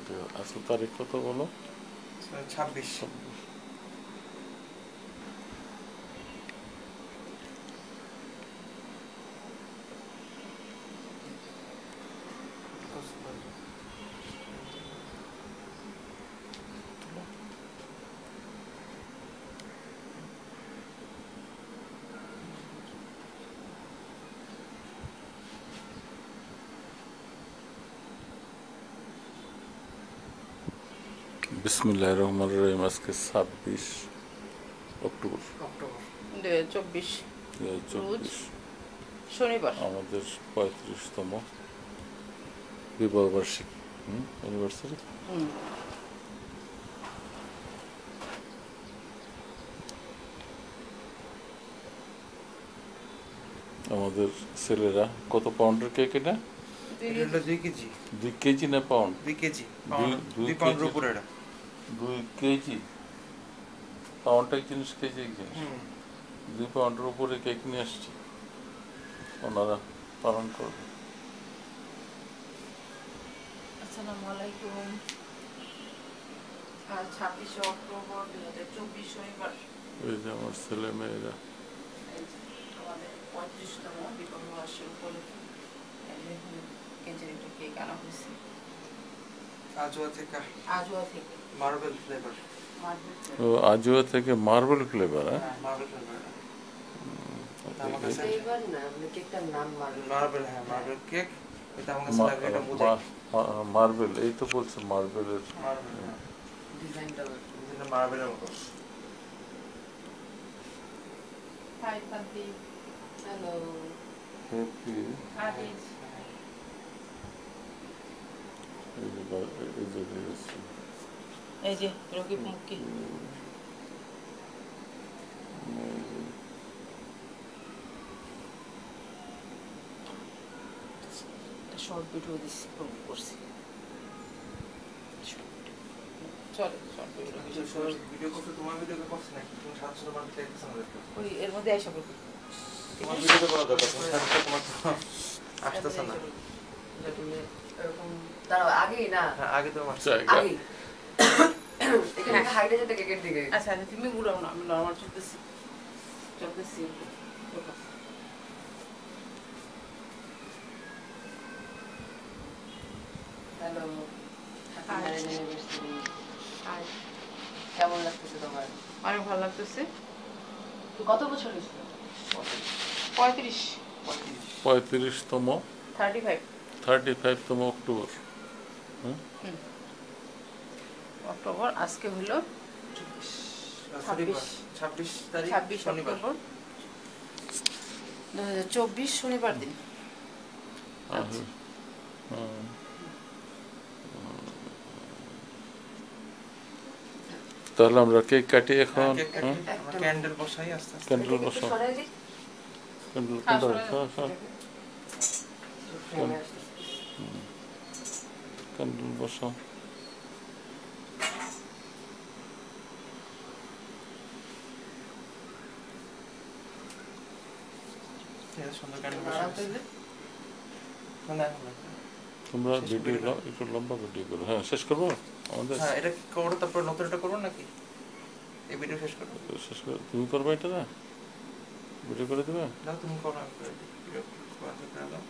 আজকে তারিখ কত বলো? 26। বিসমিল্লাহির রহমানির রহিম। আজকে 26 অক্টোবর 2024 শনিবার। আমাদের 35তম বিবাহ বার্ষিকী অ্যানিভার্সারি। আমাদের ছেলেরা কত পাউন্ডের কেক এটা? 2 কেজি। 2 কেজি না পাউন্ড? 2 কেজি। 2 পাউন্ডের উপরে এটা। 2 কেজি। পাউন্ড এক জিনিস, কেজি এক জিনিস। 2 পাউন্ডের উপরে কেক নিয়ে আসছি, ওনারা পালন করবে। আসসালামু আলাইকুম। আজ 26 অক্টোবর 2024 শনিবার। এই যে আমার ছেলে মেয়েরা। আমাদের 35তম বিবাহ বার্ষিকী উপলক্ষে কেজির একটা কেক আনা হয়েছে আজওয়া থেকে। Marble flavour. ও, আজওয়া থেকে marble flavour. Marble flavour. Flavour না, মানে কেকটার নাম মার্বেল। হ্যাঁ, মার্বেল কেক। এটা আমার কাছে লাগে এটা বোঝাই। মার্বেল, এই তো বলছে মার্বেলের ডিজাইনটা মার্বেলের মতো। হাই পান্তি, হ্যালো হ্যাপি। আদিজ। এই যে রকিব মুক্কি। শর্ট ভিডিও দিচ্ছি, করছি। চলে শর্ট ভিডিও করতে তোমার ভিডিও করছ নাকি? তুমি 700 বার দেখতেছ না? ওই এর মধ্যে আইসা করবি। তোমার ভিডিও করা দরকার। তোমার আসতেছ না। এরকম দাঁড়াও, আগেই না। হ্যাঁ, আগে তো আমার আগেই এখানে হাইটে যেতে কেকের দিকে। আচ্ছা আচ্ছা, তুমি ঘুরাও না, আমি নরমাল চলতেছি। হ্যালো, কেমন লাগতেছে তোমার? অনেক ভালো লাগতেছে। কত বছর হয়েছে? 35তম 35তম অক্টোবর। অক্টোবর। আজকে হলো 26 তারিখ 26 শনিবার। অক্টোবর 2024 শনিবার দিন। তাহলে আমরা কেক কাটি এখন। ক্যান্ডেল বসাই আস্তে আস্তে। ক্যান্ডেল বসাও। ক্যান্ডেল ক্যান্ডেল বসাও। সুন্দর ক্যান্ডেল বসাই। তোমরা ভিডিও একটু লম্বা ভিডিও করো। হ্যাঁ, শেষ করবো আমাদের। হ্যাঁ, এটা করো, তারপর নতুন এটা করবো নাকি? এই ভিডিও শেষ করবো। শেষ করে তুমি করবে এটা, না ভিডিও করে দেবে? না, তুমি করো, আমি করে দিই। ভিডিও করে দাও।